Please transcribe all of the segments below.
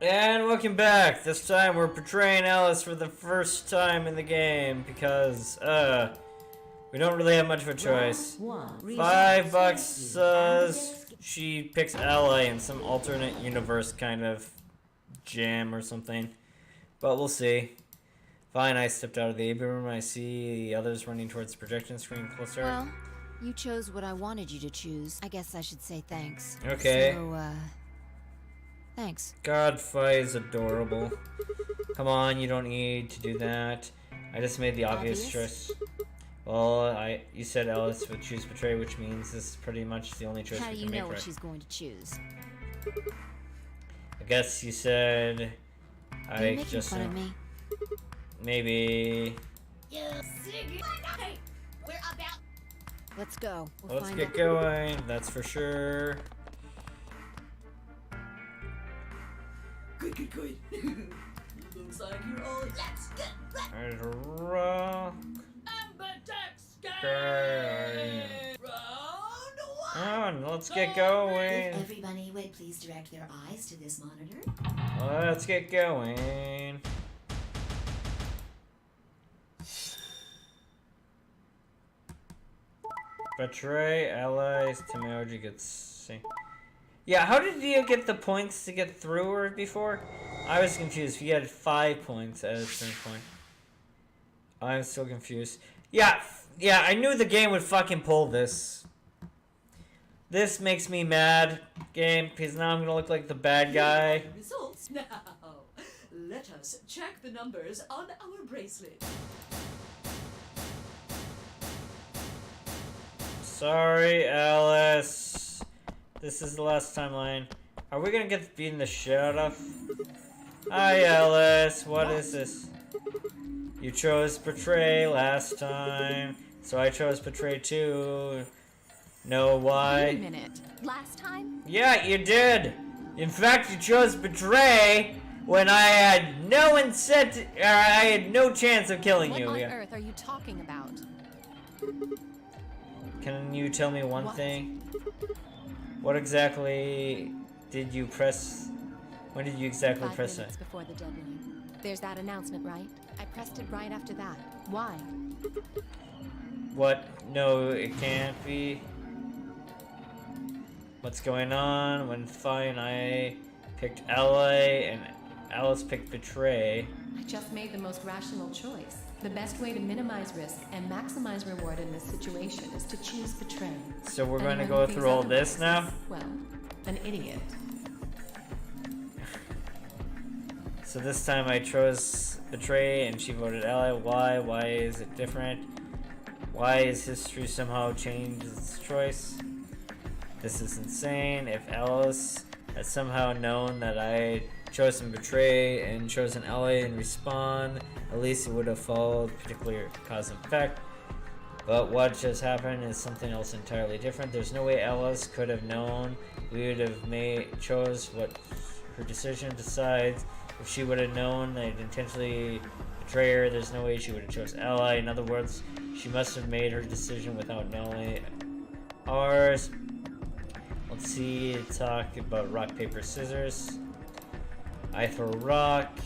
And welcome back. This time we're portraying Alice for the first time in the game because we don't really have much of a choice. $5 says she picks Ally in some alternate universe kind of jam or something. But we'll see. Fine, I stepped out of the AB room. I see the others running towards the projection screen closer. Well, you chose what I wanted you to choose. I guess I should say thanks. Okay. So, thanks. Godfrey is adorable. Come on, you don't need to do that. I just made the obvious choice. Well, you said Alice would choose Betray, which means this is pretty much the only choice we can make. How do you know what she's going to choose? I guess you said Are you making fun of me? Maybe. We're about. Let's go. Let's get going. That's for sure. Good. Looks like you're all. Let's go. There's a rock. Round one. Let's get going. If everybody would please direct their eyes to this monitor. Let's get going. Betray allies. Timoji gets sing. Yeah, how did you get the points to get through her before? I was confused. He had 5 points at a certain point. I'm still confused. Yeah, I knew the game would fucking pull this. This makes me mad, game, because now I'm gonna look like the bad guy. Results now. Let us check the numbers on our bracelet. Sorry, Alice. This is the last timeline. Are we gonna get beaten the shit out of? Hi, Alice. What is this? You chose Betray last time, so I chose Betray too. Know why? Wait a minute. Last time? Yeah, you did. In fact, you chose Betray when I had no incentive. I had no chance of killing you. What on earth are you talking about? Can you tell me one thing? What exactly did you press? When did you exactly 5 press minutes it? before the deadline. There's that announcement, right? I pressed it right after that. Why? What? No, it can't be. What's going on? When fine, I picked Ally and Alice picked Betray. I just made the most rational choice. The best way to minimize risk and maximize reward in this situation is to choose Betray. So we're going to Anyone go who through all thinks this now? otherwise is, well, an idiot. So this time I chose Betray and she voted Ally. Why? Why is it different? Why is history somehow changed its choice? This is insane. If Alice had somehow known that I had chosen Betray and chosen Ally and Respawn, at least it would have followed particular cause and effect. But what just happened is something else entirely different. There's no way Alice could have known. We would have chose what her decision decides. If she would have known that I'd intentionally betray her, there's no way she would have chose Ally. In other words, she must have made her decision without knowing ours. Let's see, talk about rock, paper, scissors. I throw rock.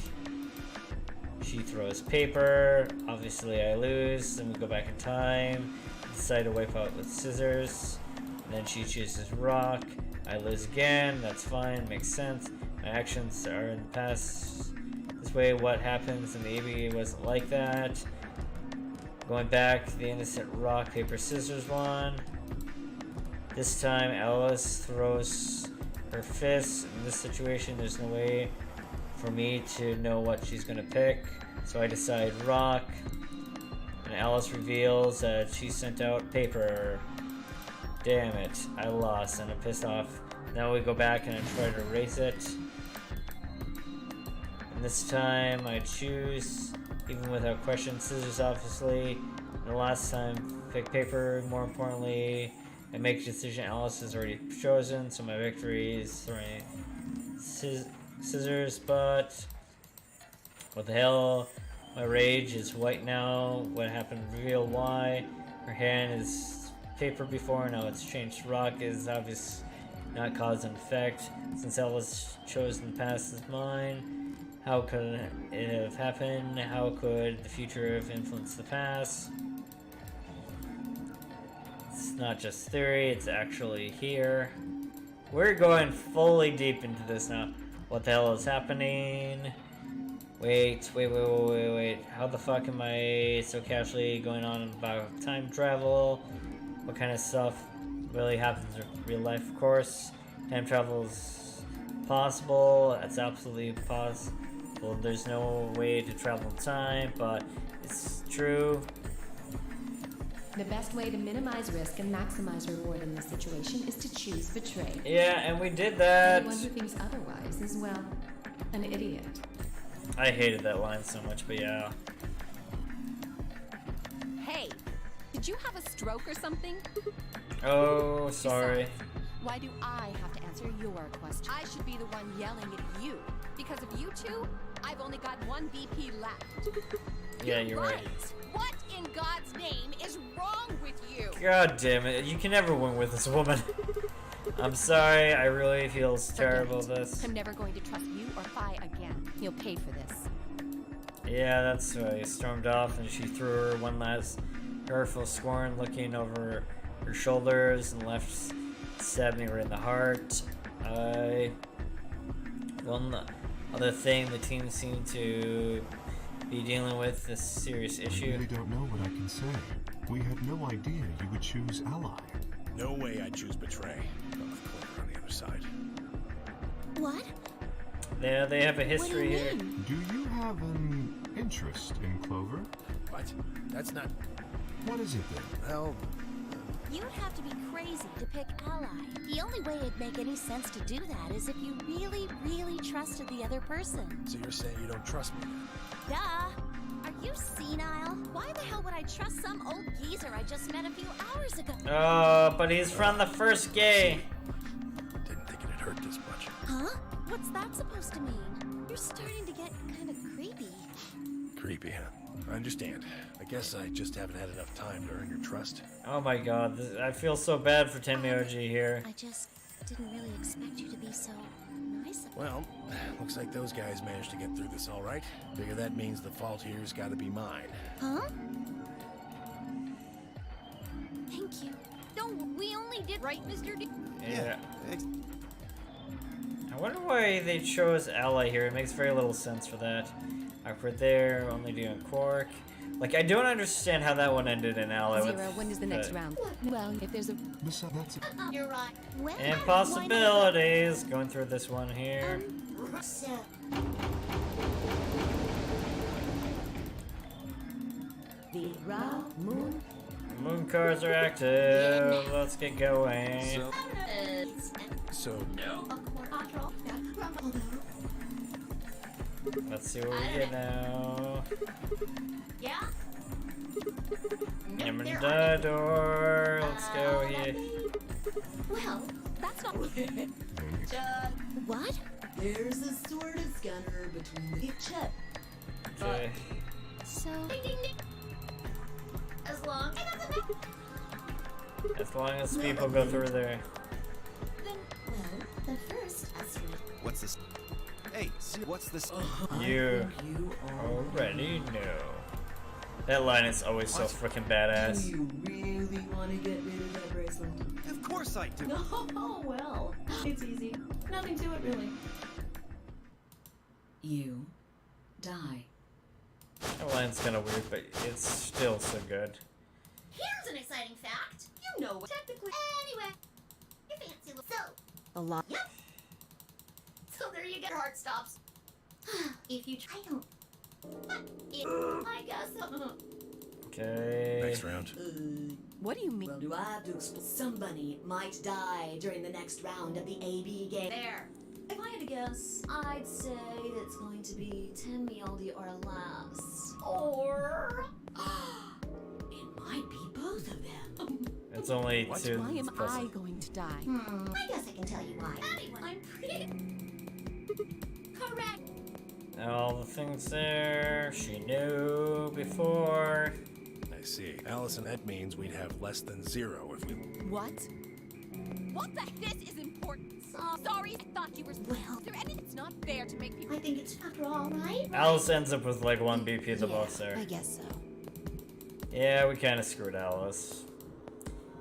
She throws paper. Obviously I lose. Then we go back in time. Decide to wipe out with scissors. And then she chooses rock. I lose again. That's fine. Makes sense. My actions are in the past. This way what happens in the ABA wasn't like that. Going back, the innocent rock, paper, scissors one. This time Alice throws her fist. In this situation there's no way for me to know what she's gonna pick. So I decide rock. And Alice reveals that she sent out paper. Damn it, I lost and I'm pissed off. Now we go back and I try to erase it. And this time I choose, even without question, scissors obviously. And the last time, pick paper. More importantly, I make a decision Alice has already chosen, so my victory is throwing scissors, but what the hell? My rage is white now. What happened? Reveal why. Her hand is paper before, now it's changed to rock. Is obvious not cause and effect. Since Ella's chosen the past as mine, how could it have happened? How could the future have influenced the past? It's not just theory, it's actually here. We're going fully deep into this now. What the hell is happening? Wait. How the fuck am I so casually going on about time travel? What kind of stuff really happens in real life? Of course, time travel is possible. It's absolutely possible. There's no way to travel in time, but it's true. The best way to minimize risk and maximize reward in this situation is to choose betray. Yeah, and we did that. Anyone who thinks otherwise is, well, an idiot. I hated that line so much, but yeah. Hey, did you have a stroke or something? Oh, sorry. Besides, why do I have to answer your question? I should be the one yelling at you. Because of you two, I've only got one BP left. Yeah, you're right. What in God's name is wrong with you? God damn it. You can never win with this woman. I'm sorry. I really feel terrible Forget it. this. I'm never going to trust you or Phi again. You'll pay for this. Yeah, that's why he stormed off and she threw her one last hurtful scorn looking over her shoulders and left stabbing her in the heart. One other thing the team seemed to be dealing with this serious issue. I really don't know what I can say. We had no idea you would choose ally. No way I'd choose betray. Not with Clover on the other side. What? Yeah, they have a What do history you here. mean? Do you have an interest in Clover? What? That's not... What is it then? Well, You'd have to be crazy to pick ally. The only way it'd make any sense to do that is if you really, really trusted the other person. so you're saying you don't trust me? Duh! Are you senile? Why the hell would I trust some old geezer I just met a few hours ago? Oh, but he's from the first gay. Didn't think it'd hurt this much. Huh? What's that supposed to mean? You're starting to get kind of creepy. Creepy, huh? I understand. I guess I just haven't had enough time to earn your trust. Oh my god, I feel so bad for Tenmyoji here. I just didn't really expect you to be so nice. Well, looks like those guys managed to get through this all right. Figure that means the fault here's got to be mine. Huh? Thank you. No, we only did right, Mr. D. Yeah. I wonder why they chose Ally here. It makes very little sense for that. Awkward there, only doing Quark. Like, I don't understand how that one ended in Ally. Zero, when is the next round? Well, if there's a... That's it. You're right. Well, And possibilities. Going through this one here. The Ra Moon. Moon cars are active. Let's get going. So Let's see what we get now. Yeah? Emeraldor. Let's go here. Well, That's not... what? There's a sort of scanner between the chip. Okay. So, as long As long as people go through there. the first What's this? Hey, see, what's this? You You are. already know. That line is always so freaking badass. Do you really want to get rid of that bracelet? Of course I do. Oh, well, it's easy. Nothing to it, really. You die. That line's kind of weird, but it's still so good. Here's an exciting fact. You know what? Technically. Anyway, you fancy so. A lot. Yep. So there you go. Your heart stops. If you try, I don't. I guess. Okay. next round. What do you mean? Well, do I have to explain? Somebody might die during the next round of the AB game. There. If I had to guess, I'd say that it's going to be Tenmyoji or less. Or it might be both of them. It's only What? two. Why am plus- I going to die? I guess I can tell you why. Anyway, I'm pretty. Correct. All the things there she knew before. I see. Allison, that means we'd have less than 0 if we... What? What the... This is important. important. Sorry, I thought you were. Well- Is there anything that's not fair to make people? I think it's after all, right? Alice ends up with like 1 BP the most there. I guess so. Yeah, we kind of screwed Alice.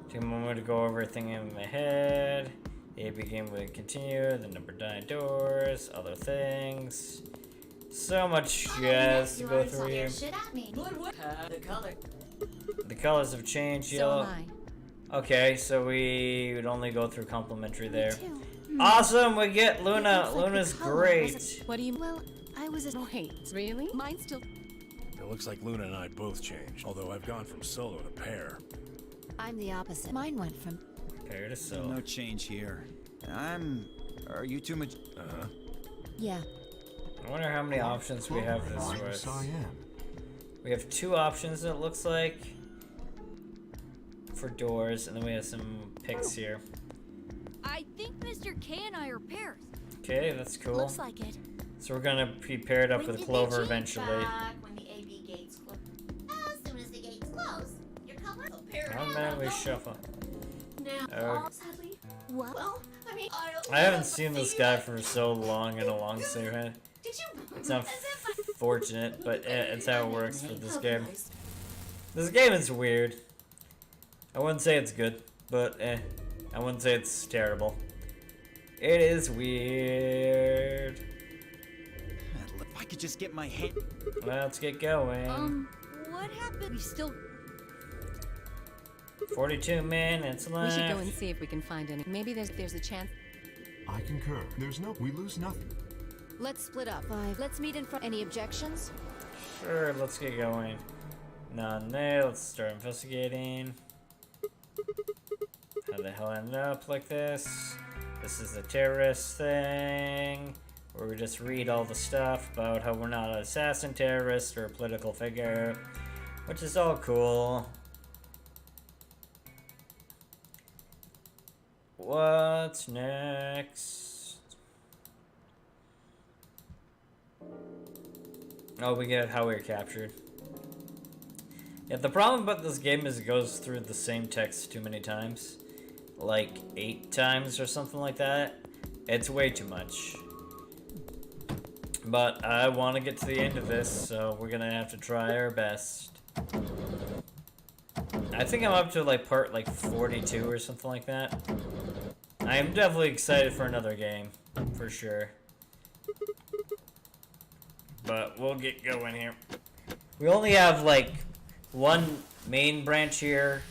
Take a moment to go over everything in my head. The AB game would continue, the number 9 doors, other things. So much jazz to You go already through saw here. your shit at me. The color. The colors have changed, So yellow. am I. Okay, so we would only go through complimentary there. Too. Awesome, we get Luna. It looks like Luna's the color great. wasn't- What do you? Well, I was a... Wait, really? Mine's still. It looks like Luna and I both changed. Although I've gone from solo to pair. I'm the opposite. Mine went from... Pair to No solo. change here. Are you too much? Uh-huh. Yeah. I wonder how many options we have this Minus with. cyan. We have 2 options, it looks like, for doors, and then we have some picks here. I think Mr. K and I are pairs. Okay, that's cool. Looks like it. So we're gonna be paired up When with did they Clover change eventually. back when the AB gates close? As soon as the gates close, your color will pair Oh man, we shuffle. Now, sadly, What? well, I mean, I haven't seen this guy for so long in a long segment. Did you? It's unfortunate, but it's how it works for this game. Compromised. This game is weird. I wouldn't say it's good, but I wouldn't say it's terrible. It is weird. If I could just get my hand. Let's get going. What happened? We still... 42 minutes left. We should go and see if we can find any. Maybe there's a chance. I concur. We lose nothing. Let's split up. 5. Let's meet in front... Any objections? Sure, let's get going. None there. Let's start investigating. How the hell ended up like this? This is a terrorist thing, where we just read all the stuff about how we're not an assassin, terrorist, or a political figure, which is all cool. What's next? Oh, we get how we were captured. Yeah, the problem about this game is it goes through the same text too many times. Like 8 times or something like that. It's way too much. But I want to get to the end of this, so we're gonna have to try our best. I think I'm up to like part like 42 or something like that. I am definitely excited for another game, for sure. But we'll get going here. We only have like 1 main branch here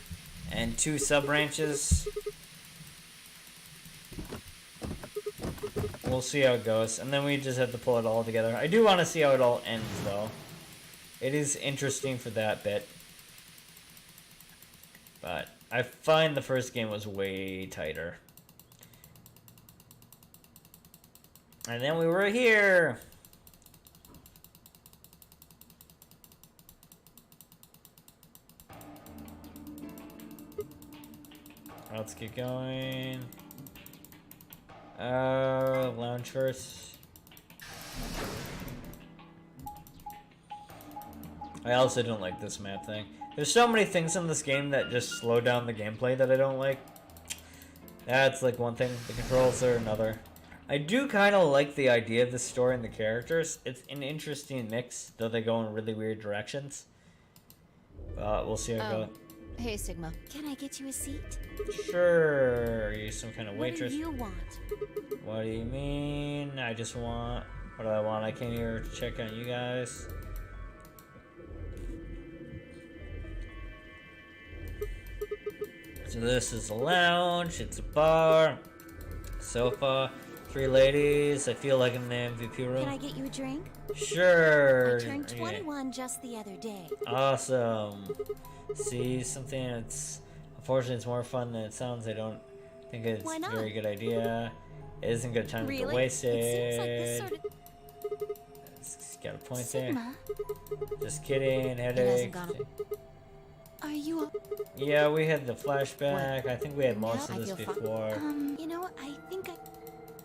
and 2 sub branches. We'll see how it goes, and then we just have to pull it all together. I do want to see how it all ends, though. It is interesting for that bit. But I find the first game was way tighter. And then we were here! Let's get going. Lounge first. I also don't like this map thing. There's so many things in this game that just slow down the gameplay that I don't like. That's like one thing. The controls are another. I do kind of like the idea of the story and the characters. It's an interesting mix, though they go in really weird directions. We'll see how it goes. Hey, Sigma. Can I get you a seat? Sure. Are you some kind of What do waitress? you want? What do you mean? I just want... What do I want? I came here to check on you guys. So this is a lounge. It's a bar. Sofa. 3 ladies. I feel like I'm in the MVP room. Can I get you a drink? Sure. I turned Yeah. 21 just the other day. Awesome. See, something that's... Unfortunately, it's more fun than it sounds. I don't think it's Why a not? very good idea. It isn't good time to Really? waste it. Seems like this sort of... It's got a point there. Sigma, Just kidding, hasn't headache. gone are you a... Yeah, we had the flashback. I think we had most No, of I this feel fine. before. you know, I think I...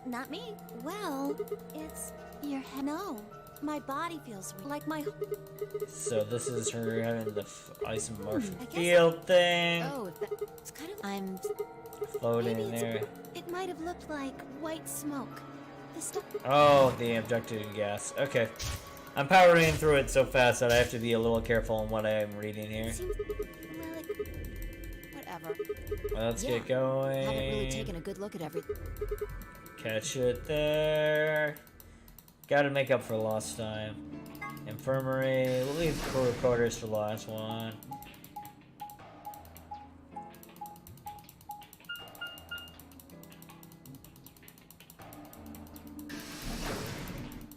Not me. Well, it's... Your head. No. My body feels like my. So this is her having the ice and marshmallow I guess- field thing. Oh, if that, it's kind of. I'm. Floating Maybe in it's, there. it might have looked like white smoke. The stuff. Oh, the abducted gas. Okay. I'm powering through it so fast that I have to be a little careful in what I'm reading here. Seems, well, whatever. Well, let's Yeah, get going. Haven't really taken a good look at everything. Catch it there. Gotta make up for lost time. Infirmary. We'll leave crew quarters for the last one.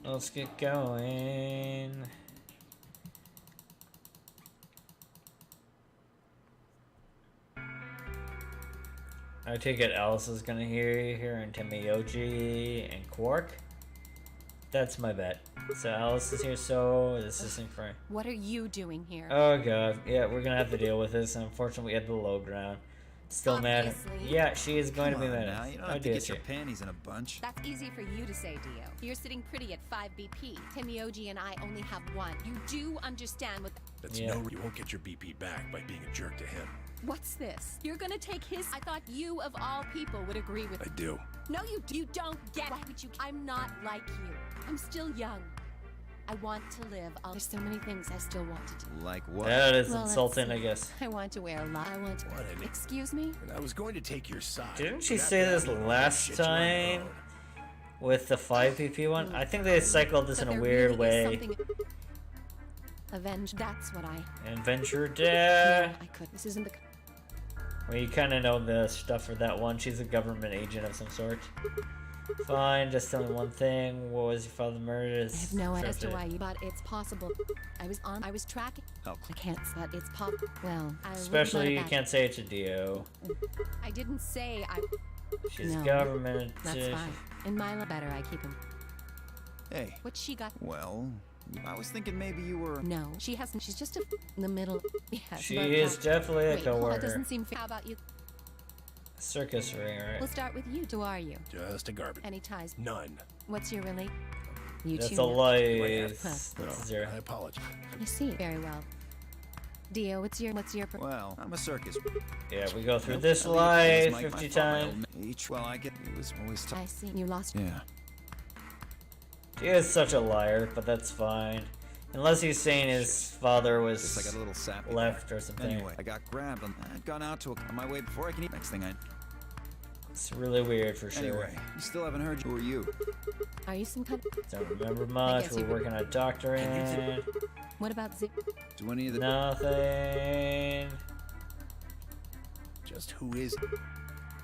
Let's get going. I take it Alice is gonna hear here and Tamayoji and Quark. That's my bet. So Alice is here, so this isn't for. What are you doing here? Oh god, yeah, we're gonna have to deal with this. Unfortunately, we had the low ground. Still mad. Obviously. Yeah, she is going Come to be on mad. now, you don't Oh, have to dear, get your dear. panties in a bunch. That's easy for you to say, Dio. You're sitting pretty at 5 BP. Timioji and I only have one. You do understand what That's Yeah. no. You won't get your BP back by being a jerk to him. What's this? You're gonna take his. I thought you of all people would agree with. I do. No, you don't get. Why would you? I'm not like you. I'm still young. I want to live. There's so many things I still want to do. Like what? That is Well, let's insulting, see. I guess. I want to wear a lot. I want to. What? Excuse me? And I was going to take your side. Didn't she but say after this that, last shit you on your time? own. With the 5 PP one? I think they cycled this But in a there weird really is way. something- Avenge. That's what I. Adventure No, Dad. I could. This isn't the. Well, you kind of know the stuff for that one. She's a government agent of some sort. Fine, just tell me one thing. What was your father murdered? I have no idea as to why you. But it's possible. I was tracking. Oh, I can't. But it's pop. Well, I. wouldn't let Especially it you back. can't say it to Dio. I didn't say I. She's No, government. That's fine. In my better, I keep him. hey. What she got? Well, I was thinking maybe you were. No, she hasn't. She's just in the middle. Yes, She but is definitely a wait, that coworker. doesn't seem fair. How about you? Circus ring, We'll right? start with you. Who are you? Just a garbage. Any ties? None. What's your relate? You That's two a know. lies. Huh. That's zero. I apologize. I see. Very well. Dio, what's your Well, I'm a circus. Yeah, we go through Nope, this I leave it as life my 50 file. times. Each, well, I get. It was always tough. I see. You lost. Yeah. She is such a liar, but that's fine. Unless he's saying his father Just like was a little sappy. left or something. Anyway, I got grabbed and I'd gone out to on my way before I can eat. Next thing I. It's really weird for sure. Anyway, you still haven't heard. Who are you? Are you some kind? Don't remember much. guess We're you- working on doctorate. What about Zip? Do any of the? Nothing. Just who is?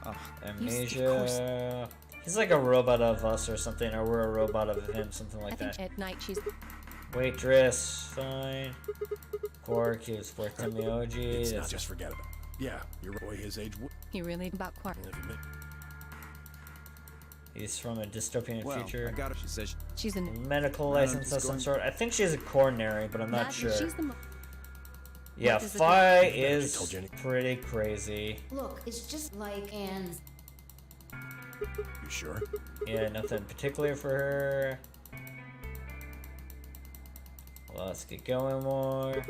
Oh, Amnesia. He's like a robot of us or something, or we're a robot of him, something I like think that. at night she's. Waitress, fine. Quark, he was fourth Timioji. It's not That's just forget about it. Yeah, your boy his age would You really about Quark? live in it. He's from a dystopian well, future. I got her. She says. She's in. Medical No, license just of some going- sort. I think she's a coronary, but I'm not Imagine sure. She's the. Yeah, What does it Phi do? I is told Jenny. pretty crazy. Look, it's just like Anne's. You sure? Yeah, nothing particular for her. Well, let's get going more.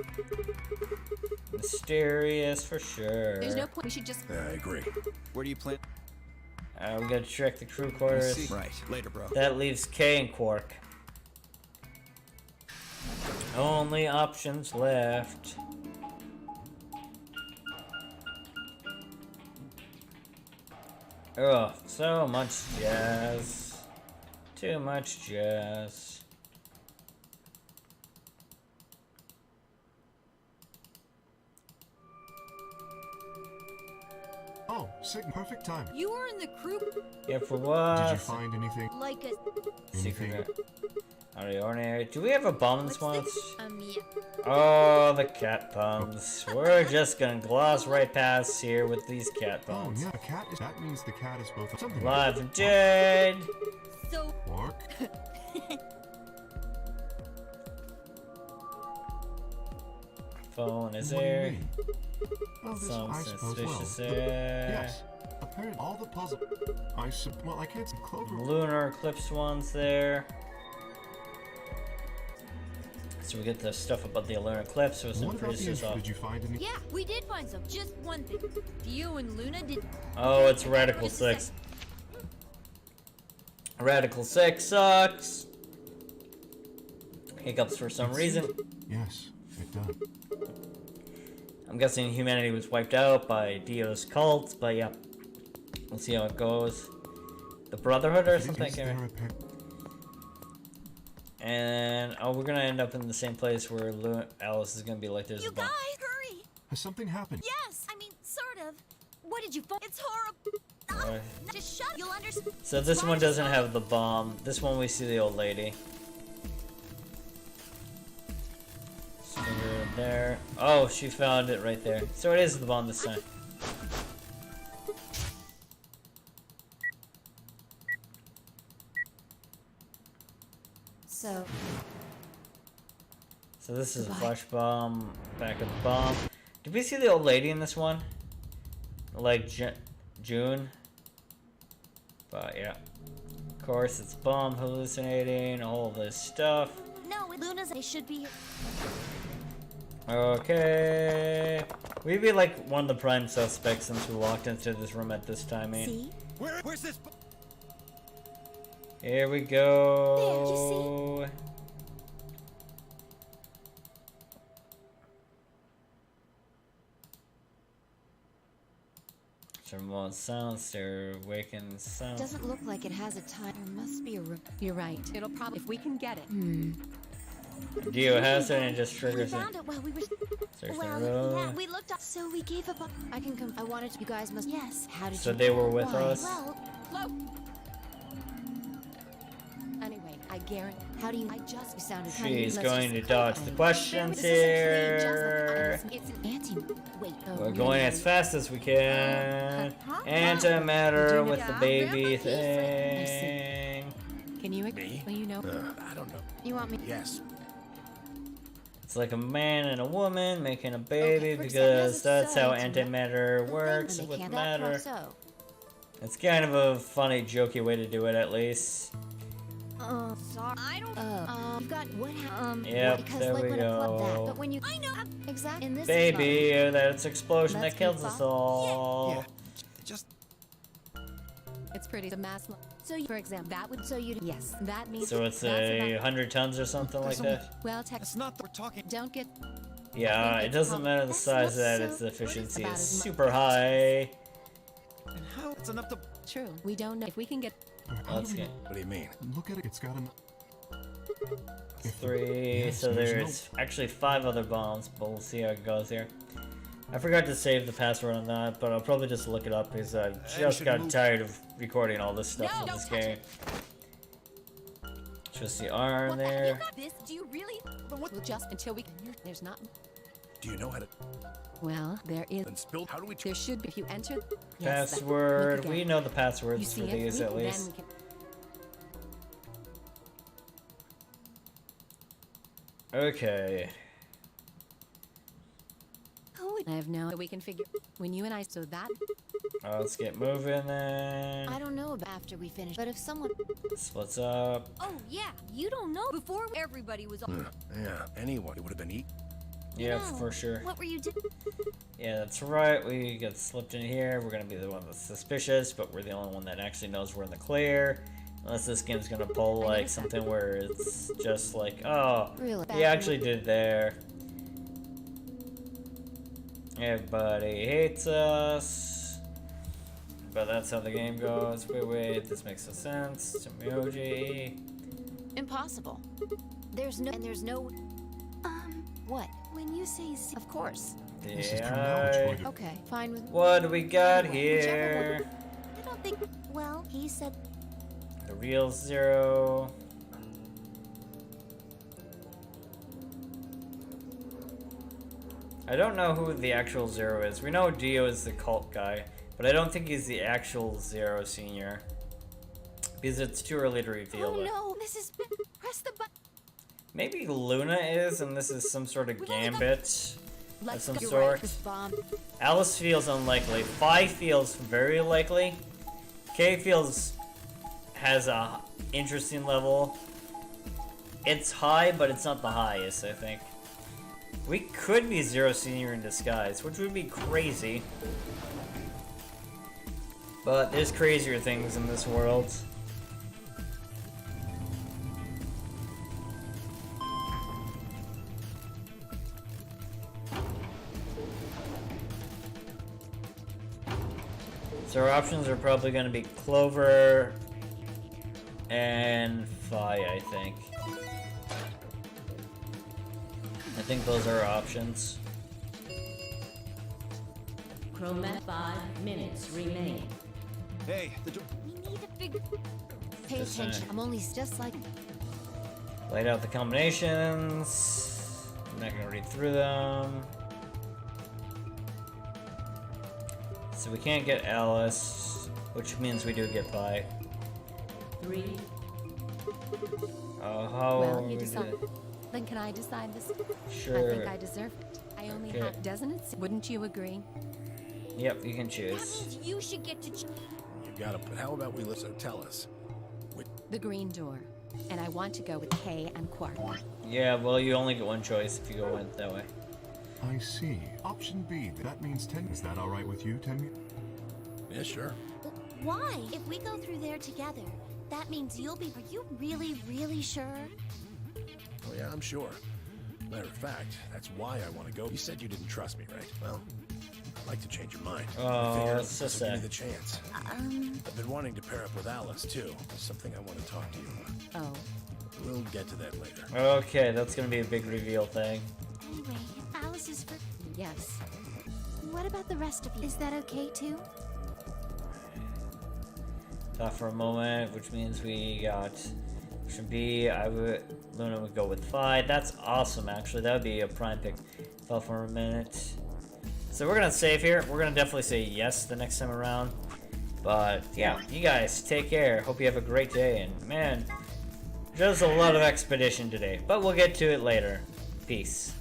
Mysterious for sure. There's no point. We should just. Yeah, I agree. Where do you plan? We gotta check the crew We'll quarters. see. Right. Later, bro. That leaves K and Quark. Only options left. Oh, so much jazz. Too much jazz. Oh, sick, perfect time. You were in the crew Yeah, for Did what? you find anything? like a. Secret. Anything? Out of the ordinary. Do we have a bomb What's response? Yeah. Oh, the cat puns. We're just gonna gloss right past here with these cat Oh, puns. yeah, a cat is. That means the cat is both something. Live from Jade. So Quark. Phone is What do you there. mean? Oh, this, Some I suppose. Well, suspicious there. yes. Apparently, all the puzzle. Well, I can't see Clover. Lunar eclipse ones there. So we get the stuff about the Lunar Eclipse with some What about the producers info? off. Did you find any? Yeah, we did find some. Just one thing. You and Luna did. Oh, it's Radical Just a 6. Radical 6 sucks. Hiccups for some reason. Yes, it does. I'm guessing humanity was wiped out by Dio's cult, but yeah. We'll see how it goes. The Brotherhood or something? I Is can't there remember. a And oh, we're gonna end up in the same place where Alice is gonna be like, there's You a bomb. guys, hurry! Has something happened? Yes, I mean, sort of. What did you find? It's horrible. Alright. Just shut. You'll understand. So this one doesn't have the bomb. This one we see the old lady. Stinger there. Oh, she found it right there. So it is the bomb this time. So, So this is a Goodbye. flash bomb. Back of the bomb. Did we see the old lady in this one? Like June? But yeah. Of course, it's bomb hallucinating, all this stuff. No, Luna's. They should be. Okay. We'd be like one of the prime suspects since we walked into this room at this timing. See? Where's this? Here we go. Remote sounds, they're waking sounds. doesn't look like it has a time. There must be a. You're right. It'll probably, if we can get it. Dio has it and it just We triggers it. found it while we were. Search the Well, room. yeah, we looked up, so we gave up. I can come. I wanted to. You guys must. Yes. How did So you? they were with Why? us. Well, Anyway, I guarantee. How do you? I just You sounded. She's let's going just- to dodge the questions This isn't here. It's an Auntie. Wait. Oh, We're really? going as fast as we can. Antimatter with the baby thing. Can you? Me? Well, you know. I don't know. You want me? Yes. It's like a man and a woman making a baby for because example, that's how so- antimatter works When they with can't act matter. So. It's kind of a funny, jokey way to do it, at least. Sorry. I don't. You've got what? Yep, because there like we when a club go. that, but when you. I know. Exactly. In this. Baby, that's explosion Let's that kills be us fun. all. Yeah. Just It's pretty. The mass. So you, For example, that would. so you. Yes, that means. So it's that's a about- 100 tons or something like that? Well, that's not what we're talking. don't get. Yeah, it doesn't matter the That's size of not that, its so- efficiency about is as much- super high. And how? It's enough to. True. We don't know if we can get. How Let's do we get What do you mean? look at it? It's got an. If- 3, yes, so there's there's actually 5 other bombs, but we'll see how it goes here. I forgot to save the password on that, but I'll probably just look it up because I've just should got move. tired of recording all this stuff No, in don't this touch game. Just the R in there. You got this? Do you really? Well, just until we. There's not. Do you know how to? Well, there is. Then spill. How do we? There should be. If you enter. Yes, that- Password. look We again. know the You passwords see for it? these at Then least. we can. Okay. I have no. We can figure. When you and I. So that. Let's get moving then. I don't know about after we finish, but if someone. Splits up. Oh yeah, you don't know. Before everybody was. Yeah. Anyone. It would have been eat. Yeah, No. for sure. What were you doing? Yeah, that's right. We get slipped in here. We're gonna be the one that's suspicious, but we're the only one that actually knows we're in the clear. Unless this game's gonna pull like something where it's just like, oh, Really? he actually did there. Everybody hates us. But that's how the game goes. Wait, this makes no sense. It's emoji. Impossible. There's no. What? When you say Of course. This is Yeah. terminology. Okay. Fine with. What do we got Whichever here? I don't think. Well, he said. The real 0. I don't know who the actual 0 is. We know Dio is the cult guy, but I don't think he's the actual 0 senior. Because it's too early to reveal Oh it. no, this is. Press the button. Maybe Luna is, and this is some sort of We've only got- gambit of Let's some go. You're sort. right. This bomb. Alice feels unlikely. Phi feels very likely. K feels has a interesting level. it's high, but it's not the highest, I think. We could be Zero Senior in disguise, which would be crazy. But there's crazier things in this world. So our options are probably going to be Clover and Fi, I think. I think those are our options. Chromat 5 minutes remain. Hey, We need a big. Pay attention. I'm only just like. Laid out the combinations. I'm not gonna read through them. So we can't get Alice, which means we do get Fi. 3. How Well, we you do decide. it? Then can I decide this? Sure. I think I deserve it. I only Okay. have, doesn't it? Wouldn't you agree? Yep, you can That choose. means you should get to. You gotta. But how about we listen? Tell us. The green door. And I want to go with Kay and Quark. Yeah, well, you only get one choice if you go in that way. I see. Option B. That means 10. Is that all right with you, Tenmu? Yeah, sure. Why? If we go through there together, that means you'll be. Are you really, really sure? Oh yeah, I'm sure. Matter of fact, that's why I want to go. You said you didn't trust me, right? Well, I'd like to change your mind. Oh, I figure that's so this will give me sad. the chance. I've been wanting to pair up with Alice too. There's something I want to talk to you about. Oh. We'll get to that later. Okay, that's gonna be a big reveal thing. Anyway, if Alice is for. Yes. What about the rest of you? Is that okay too? Thought for a moment, which means we got option B. Luna would go with Fi. That's awesome, actually. That would be a prime pick. Thought for a minute. So we're gonna save here. We're gonna definitely say yes the next time around. But yeah, you guys take care. Hope you have a great day. And man, there's a lot of expedition today, but we'll get to it later. Peace.